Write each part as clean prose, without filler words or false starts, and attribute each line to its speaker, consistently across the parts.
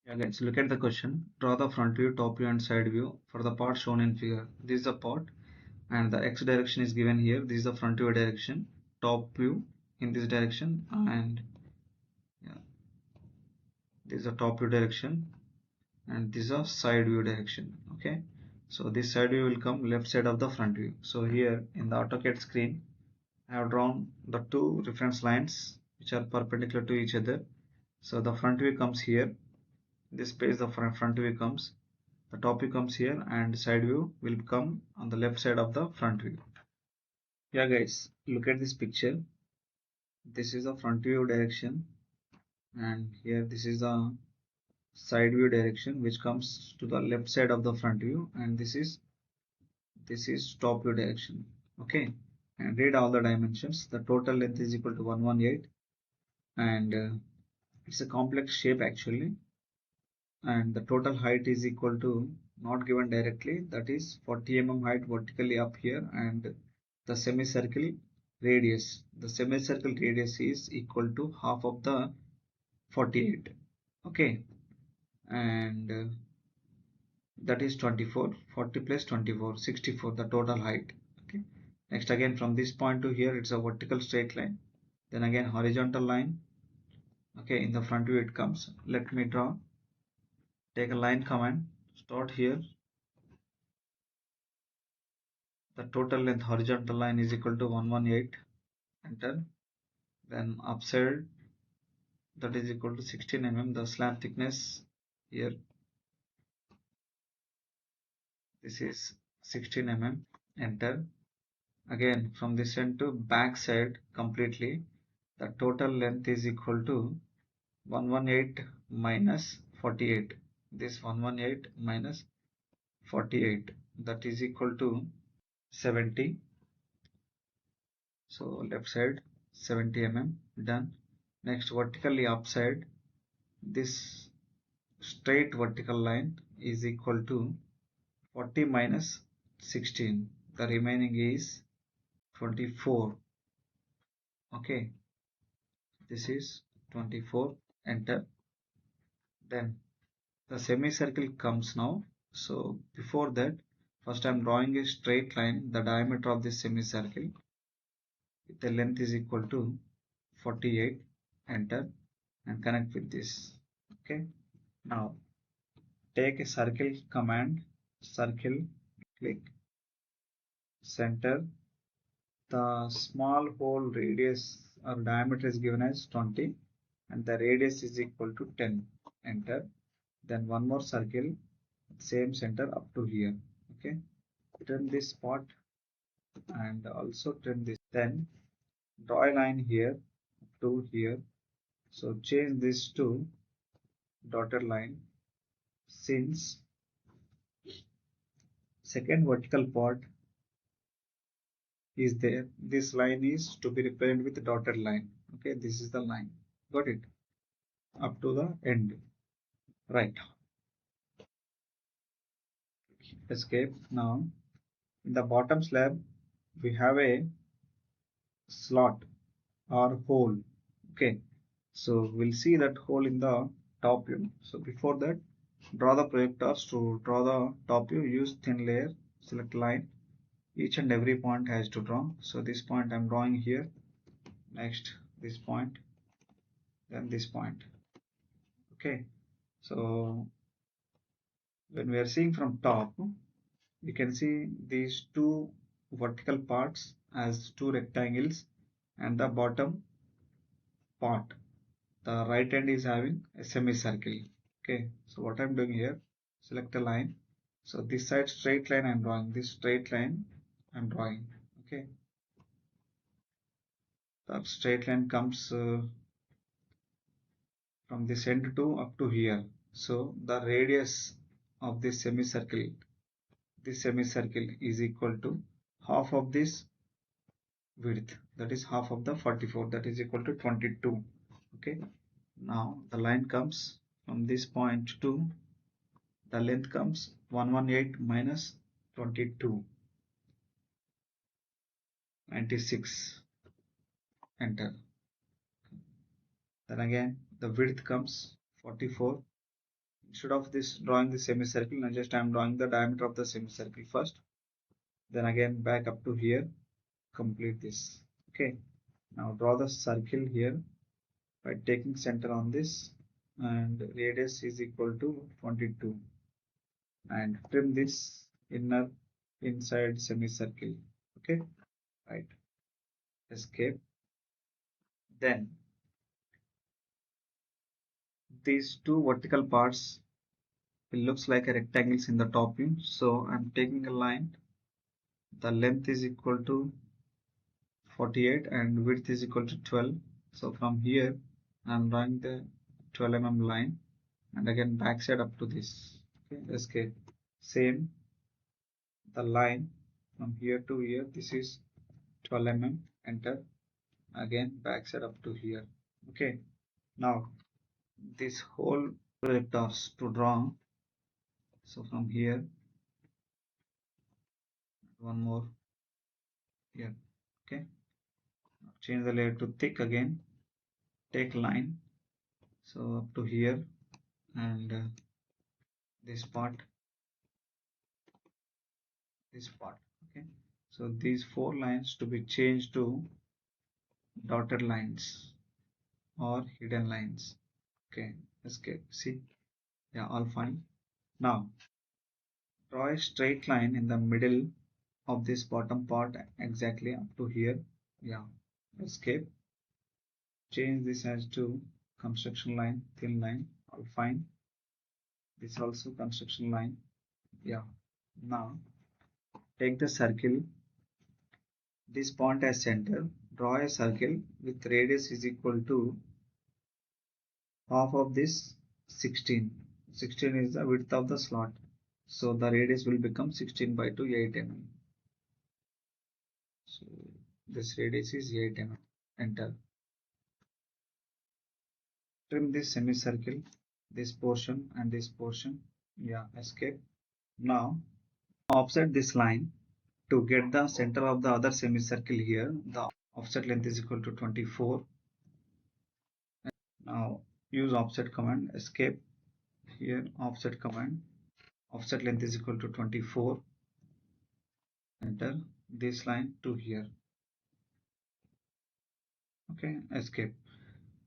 Speaker 1: Yeah, guys, look at the question. Draw the front view, top view, and side view for the part shown in figure. This is the part, and the x direction is given here. This is the front view direction, top view in this direction, and yeah, this is the top view direction, and this is a side view direction. Okay, so this side view will come left side of the front view. So here in the AutoCAD screen, I have drawn the two reference lines which are perpendicular to each other. So the front view comes here. This page the front view comes. The top view comes here and side view will come on the left side of the front view. Yeah guys, look at this picture. This is the front view direction, and here this is the side view direction which comes to the left side of the front view, and this is top view direction. Okay, and read all the dimensions. The total length is equal to 118, and it's a complex shape actually, and the total height is equal to, not given directly, that is 40 height vertically up here, and the semicircle radius is equal to half of the 48. Okay, and that is 24. 40 plus 24, 64, the total height. Okay, next again from this point to here it's a vertical straight line, then again horizontal line. Okay, in the front view it comes. Let me draw. Take a line command, start here. The total length horizontal line is equal to 118. Enter. Then upside, that is equal to 16 the slab thickness here, this is 16 Enter. Again from this end to back side completely, the total length is equal to 118 minus 48. This 118 minus 48, that is equal to 70. So left side 70 done. Next vertically upside, this straight vertical line is equal to 40 minus 16, the remaining is 24. Okay, this is 24. Enter. Then the semicircle comes now. So before that, first I am drawing a straight line, the diameter of this semicircle, the length is equal to 48. Enter, and connect with this. Okay, now take a circle command, circle, click, center. The small hole radius or diameter is given as 20, and the radius is equal to 10. Enter. Then one more circle, same center up to here. Okay, turn this spot and also turn this. Then draw a line here to here. So change this to dotted line. Since second vertical part is there, this line is to be represented with the dotted line. Okay, this is the line. Got it? Up to the end. Right. Escape. Now in the bottom slab we have a slot or hole. Okay, so we'll see that hole in the top view. So before that, draw the projectors. To draw the top view, use thin layer, select line. Each and every point has to draw. So this point I'm drawing here, next this point, then this point. Okay, so when we are seeing from top, we can see these two vertical parts as two rectangles, and the bottom part, the right end, is having a semicircle. Okay, so what I'm doing here, select a line. So this side straight line I'm drawing, this straight line I'm drawing. Okay, the straight line comes from this end to up to here. So the radius of this semicircle is equal to half of this width, that is half of the 44, that is equal to 22. Okay, now the line comes from this point to, the length comes 118 minus 22, 96. Enter. Then again the width comes 44, instead of this drawing the semicircle, now just I am drawing the diameter of the semicircle first, then again back up to here, complete this. Okay, now draw the circle here by taking center on this, and radius is equal to 22, and trim this inner inside semicircle. Okay, right, escape. Then these two vertical parts will looks like a rectangles in the top view, so I'm taking a line, the length is equal to 48 and width is equal to 12. So from here I'm drawing the 12 mm line, and again backside up to this. Okay, escape. Same, the line from here to here, this is 12 mm, enter, again backside up to here. Okay, now this whole vectors to draw. So from here, one more here. Okay, change the layer to thick again, take line, so up to here, and this part, this part. Okay, so these four lines to be changed to dotted lines or hidden lines. Okay, escape. See, yeah, all fine. Now draw a straight line in the middle of this bottom part exactly up to here. Yeah, escape. Change this as to construction line, thin line, all fine. This also construction line. Yeah, now take the circle, this point as center, draw a circle with radius is equal to half of this 16. 16 is the width of the slot, so the radius will become 16 by 2, 8 mm. So this radius is 8 mm. Enter. Trim this semicircle, this portion and this portion. Yeah, escape. Now offset this line to get the center of the other semicircle here. The offset length is equal to 24. Now use offset command, escape. Here offset command, offset length is equal to 24, enter, this line to here. Okay, escape.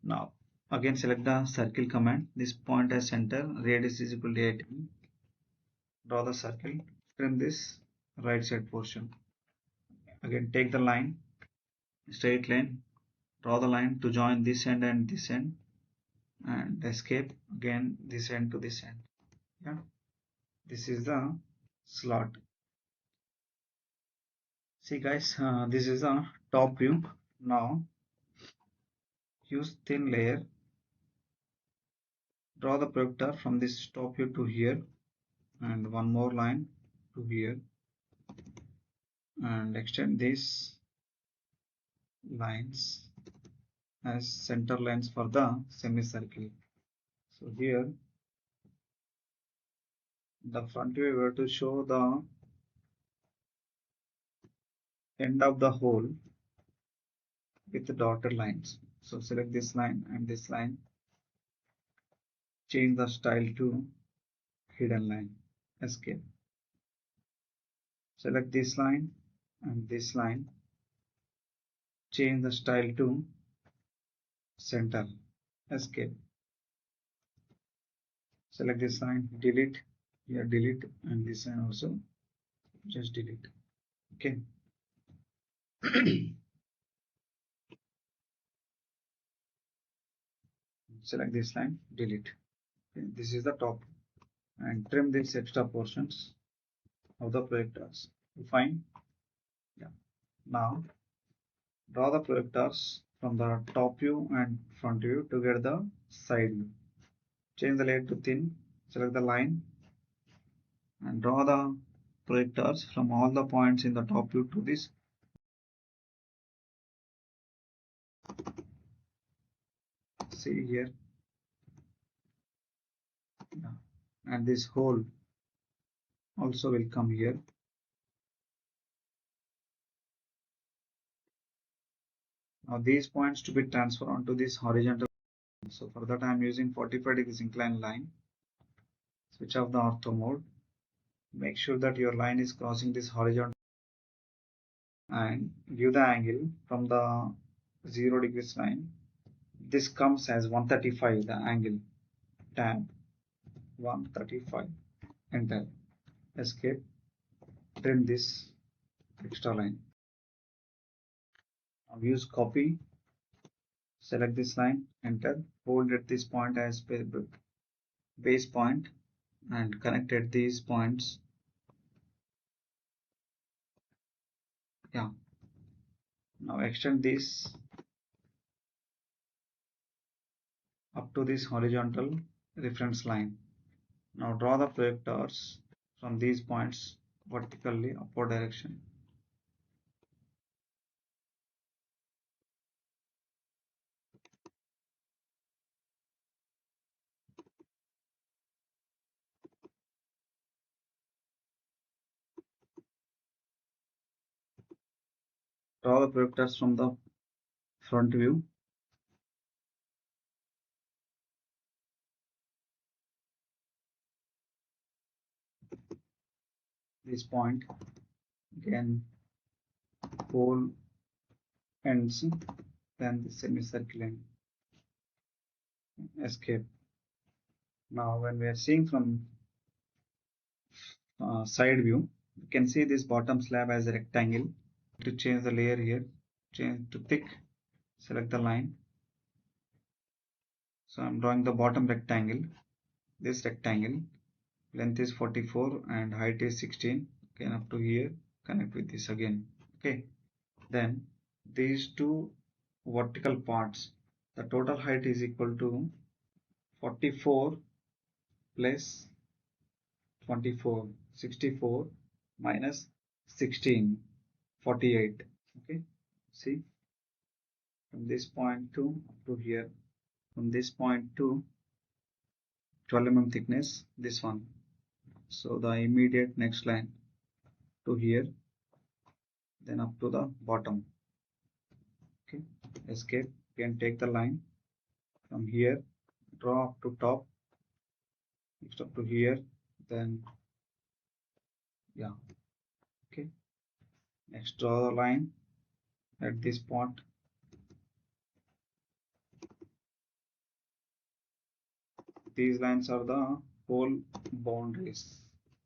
Speaker 1: Now again select the circle command, this point as center, radius is equal to 8 mm. Draw the circle, trim this right side portion. Again take the line, straight line, draw the line to join this end and this end, and escape, again this end to this end. Yeah, this is the slot. See guys, this is the top view. Now use thin layer, draw the projector from this top view to here, and one more line to here, and extend these lines as center lines for the semicircle. So here the front view we have to show the end of the hole with the dotted lines. So select this line and this line, change the style to hidden line, escape. Select this line and this line, change the style to center, escape. Select this line, delete, here delete, and this line also just delete. Okay. Select this line, delete. Okay. This is the top, and trim these extra portions of the projectors. Fine. Yeah. Now draw the projectors from the top view and front view to get the side view. Change the layer to thin, select the line, and draw the projectors from all the points in the top view to this. See here. Yeah. And this hole also will come here. Now these points to be transferred onto this horizontal. So for that I am using 45 degrees inclined line. Switch off the ortho mode. Make sure that your line is crossing this horizontal and view the angle from the 0 degrees line. This comes as 135, the angle. Tab 135. Enter. Escape. Trim this extra line. Now use copy. Select this line. Enter. Hold at this point as base point and connect at these points. Yeah. Now extend this up to this horizontal reference line. Now draw the projectors from these points vertically upward direction. Draw the projectors from the front view. This point again pole ends, then the semicircle end. Escape. Now when we are seeing from side view, you can see this bottom slab as a rectangle. To change the layer here, change to thick, select the line. So I'm drawing the bottom rectangle. This rectangle length is 44 and height is 16. Again up to here, connect with this again. Okay, then these two vertical parts, the total height is equal to 44 plus 24, 64 minus 16, 48. Okay, see, from this point to up to here, from this point to 12 mm thickness, this one. So the immediate next line to here, then up to the bottom. Okay, escape. You can take the line from here, draw up to top, next up to here, then yeah. Okay, next draw the line at this point. These lines are the whole boundaries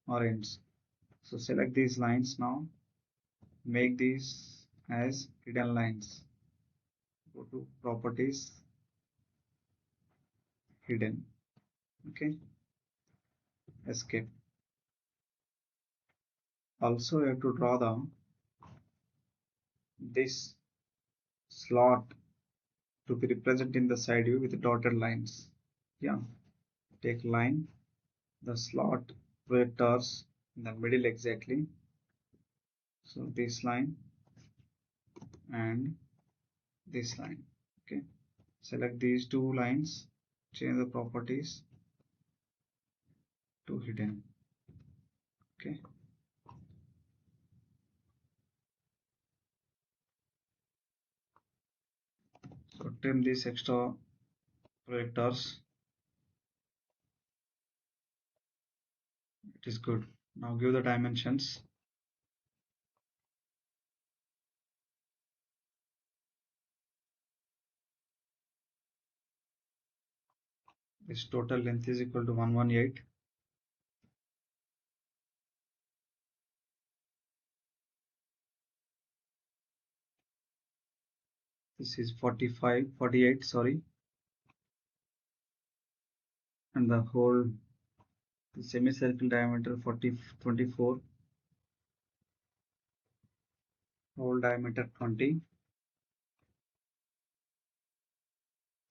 Speaker 1: or ends. So select these lines now, make these as hidden lines. Go to properties, hidden. Okay, escape. Also you have to draw the this slot to be represented in the side view with dotted lines. Yeah, take line, the slot vectors in the middle exactly. So this line and this line. Okay, select these two lines, change the properties to hidden. Okay, so trim these extra projectors. It is good. Now give the dimensions. This total length is equal to 118. This is 48, sorry, and the whole semicircle diameter 24, whole diameter 20.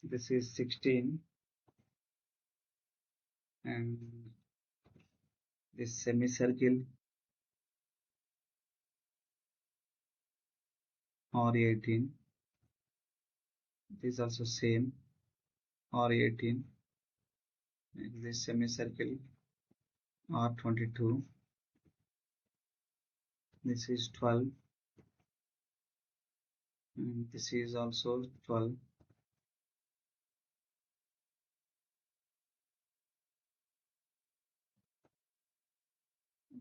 Speaker 1: This is 16, and this semicircle or 18. This is also same or 18, and this semicircle or 22. This is 12, and this is also 12.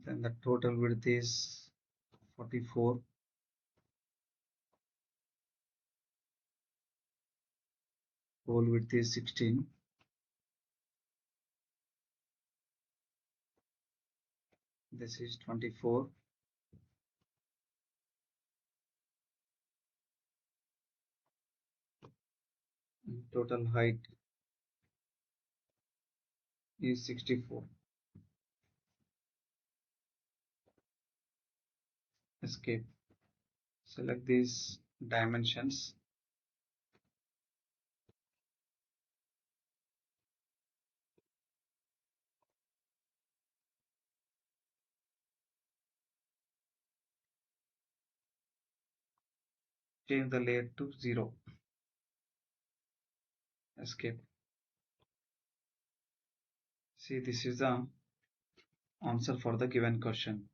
Speaker 1: Then the total width is 44. Hole width is 16. This is 24. And total height is 64. Escape. Select these dimensions. Change the layer to 0. Escape. See, this is the answer for the given question.